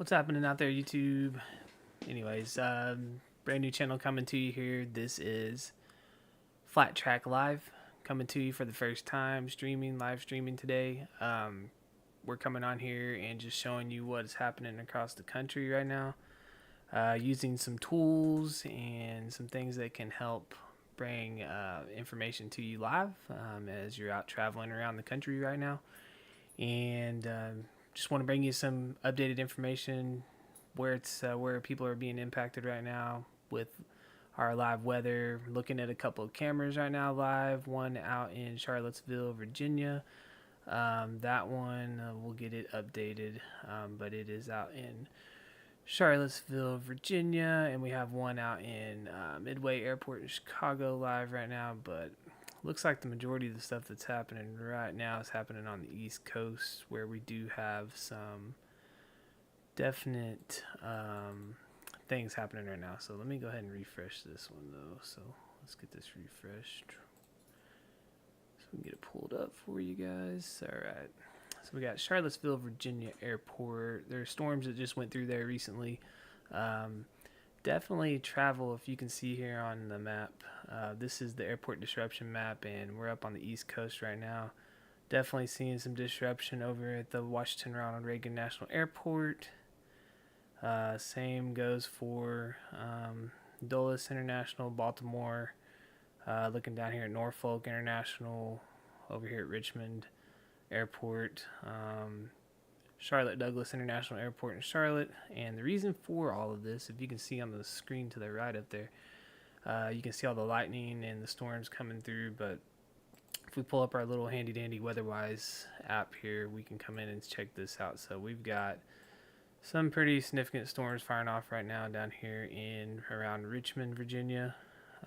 What's happening out there, YouTube? Anyways, brand new channel coming to you here. This is Flat Track Live coming to you for the first time, live streaming today. We're coming on here and just showing you what's happening across the country right now, using some tools and some things that can help bring information to you live as you're out traveling around the country right now. And just want to bring you some updated information where people are being impacted right now with our live weather. Looking at a couple of cameras right now live. One out in Charlottesville, Virginia. That one we'll get it updated, but it is out in Charlottesville, Virginia, and we have one out in Midway Airport in Chicago live right now. But looks like the majority of the stuff that's happening right now is happening on the East Coast, where we do have some definite things happening right now. So let me go ahead and refresh this one though. So let's get this refreshed so we can get it pulled up for you guys. All right. So we got Charlottesville, Virginia Airport. There are storms that just went through there recently. Definitely travel, if you can see here on the map. This is the airport disruption map, and we're up on the East Coast right now. Definitely seeing some disruption over at the Washington Ronald Reagan National Airport. Same goes for Dulles International, Baltimore. Looking down here at Norfolk International, over here at Richmond Airport, Charlotte Douglas International Airport in Charlotte. And the reason for all of this, if you can see on the screen to the right up there, you can see all the lightning and the storms coming through. But if we pull up our little handy dandy WeatherWise app here, we can come in and check this out. So we've got some pretty significant storms firing off right now down here in around Richmond, Virginia.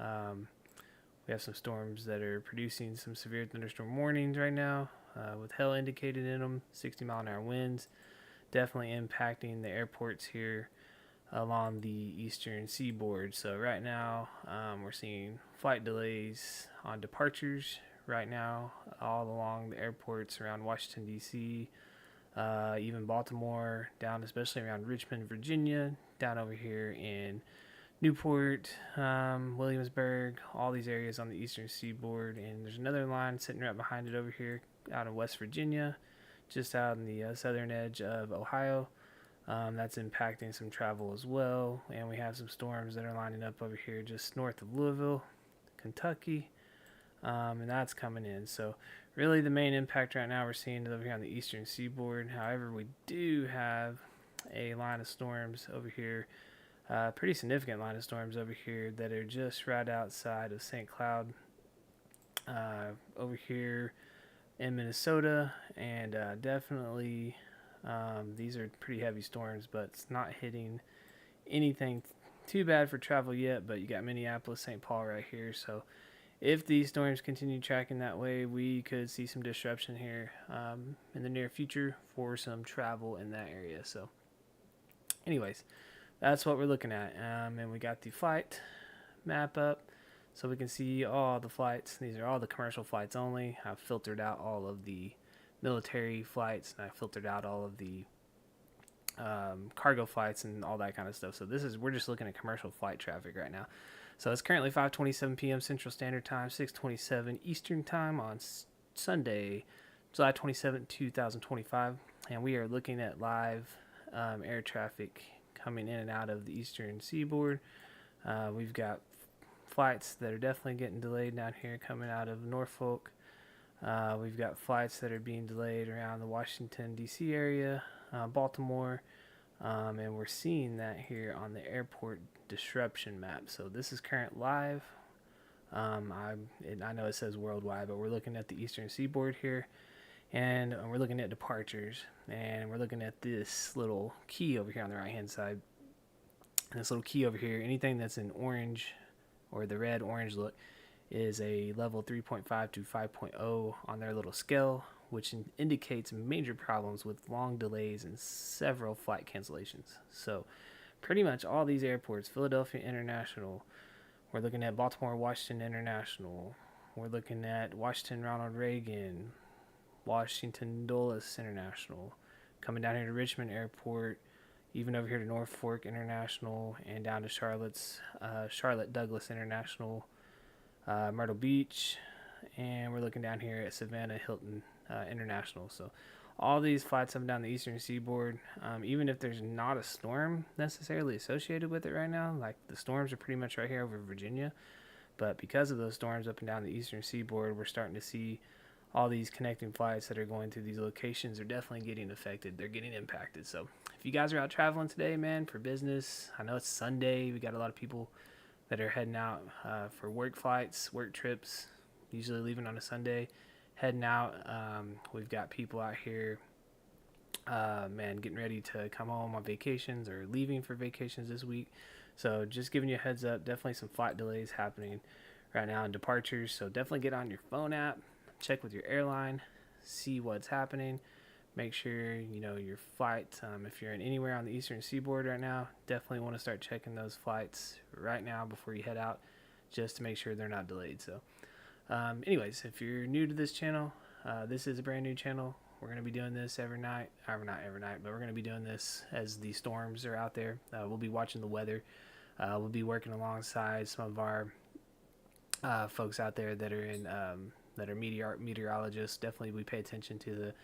We have some storms that are producing some severe thunderstorm warnings right now, with hail indicated in them, 60-mile-an-hour winds, definitely impacting the airports here along the eastern seaboard. So right now, we're seeing flight delays on departures right now all along the airports around Washington, D.C., even Baltimore, down especially around Richmond, Virginia, down over here in Newport, Williamsburg, all these areas on the eastern seaboard. And there's another line sitting right behind it over here out in West Virginia, just out in the southern edge of Ohio. That's impacting some travel as well. And we have some storms that are lining up over here just north of Louisville, Kentucky, and that's coming in. So really the main impact right now we're seeing is over here on the eastern seaboard. However, we do have a line of storms over here, pretty significant line of storms over here that are just right outside of St. Cloud, over here in Minnesota. And definitely these are pretty heavy storms, but it's not hitting anything too bad for travel yet. But you got Minneapolis, St. Paul right here. So if these storms continue tracking that way, we could see some disruption here in the near future for some travel in that area. So anyways, that's what we're looking at. And we got the flight map up so we can see all the flights. These are all the commercial flights only. I've filtered out all of the military flights, and I filtered out all of the cargo flights and all that kind of stuff. So we're just looking at commercial flight traffic right now. So it's currently 5:27 p.m. Central Standard Time, 6:27 Eastern Time on Sunday, July 27, 2025. And we are looking at live air traffic coming in and out of the eastern seaboard. We've got flights that are definitely getting delayed down here coming out of Norfolk. We've got flights that are being delayed around the Washington, D.C. area, Baltimore. And we're seeing that here on the airport disruption map. So this is current live. I know it says worldwide, but we're looking at the eastern seaboard here, and we're looking at departures, and we're looking at this little key over here on the right hand side. And this little key over here, anything that's in orange or the red orange look, is a level 3.5 to 5.0 on their little scale, which indicates major problems with long delays and several flight cancellations. So pretty much all these airports, Philadelphia International, we're looking at Baltimore Washington International, we're looking at Washington Ronald Reagan, Washington Dulles International, coming down here to Richmond Airport, even over here to Norfolk International and down to Charlotte Douglas International, Myrtle Beach, and we're looking down here at Savannah Hilton International. So all these flights up and down the eastern seaboard, even if there's not a storm necessarily associated with it right now, like the storms are pretty much right here over Virginia, but because of those storms up and down the eastern seaboard, we're starting to see all these connecting flights that are going to these locations are definitely getting affected. They're getting impacted. So if you guys are out traveling today, man, for business, I know it's Sunday. We got a lot of people that are heading out for work flights, work trips, usually leaving on a Sunday, heading out. We've got people out here, man, getting ready to come home on vacations or leaving for vacations this week. So just giving you a heads up, definitely some flight delays happening right now and departures. So definitely get on your phone app, check with your airline, see what's happening. Make sure you know your flight. If you're in anywhere on the eastern seaboard right now, definitely want to start checking those flights right now before you head out, just to make sure they're not delayed. So anyways, if you're new to this channel, this is a brand new channel. We're going to be doing this every night, or not every night, but we're going to be doing this as the storms are out there. We'll be watching the weather. We'll be working alongside some of our folks out there that are in that are meteorologists. Definitely we pay attention to the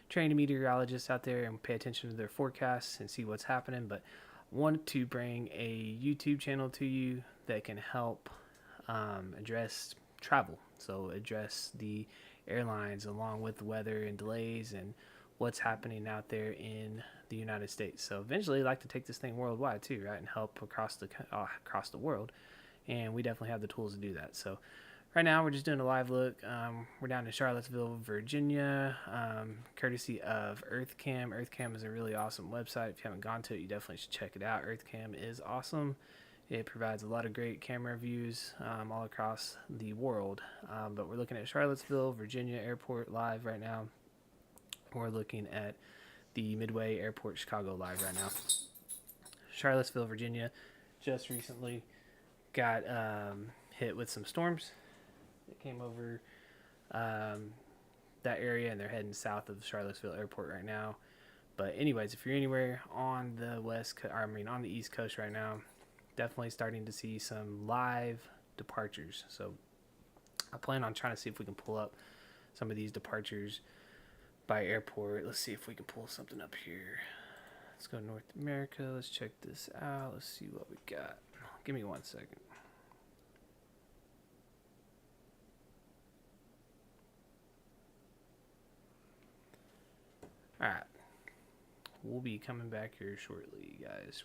trained meteorologists out there and pay attention to their forecasts and see what's happening. But want to bring a YouTube channel to you that can help address travel. So address the airlines along with the weather and delays and what's happening out there in the United States. So eventually I'd like to take this thing worldwide too, right? And help across the world. And we definitely have the tools to do that. So right now we're just doing a live look. We're down in Charlottesville, Virginia, courtesy of EarthCam. EarthCam is a really awesome website. If you haven't gone to it, you definitely should check it out. EarthCam is awesome. It provides a lot of great camera views all across the world. But we're looking at Charlottesville, Virginia Airport live right now. We're looking at the Midway Airport, Chicago live right now. Charlottesville, Virginia just recently got hit with some storms. It came over that area, and they're heading south of Charlottesville Airport right now. But anyways, if you're anywhere on the on the East Coast right now, definitely starting to see some live departures. So I plan on trying to see if we can pull up some of these departures by airport. Let's see if we can pull something up here. Let's go to North America. Let's check this out. Let's see what we got. Give me 1 second. All right. We'll be coming back here shortly, guys.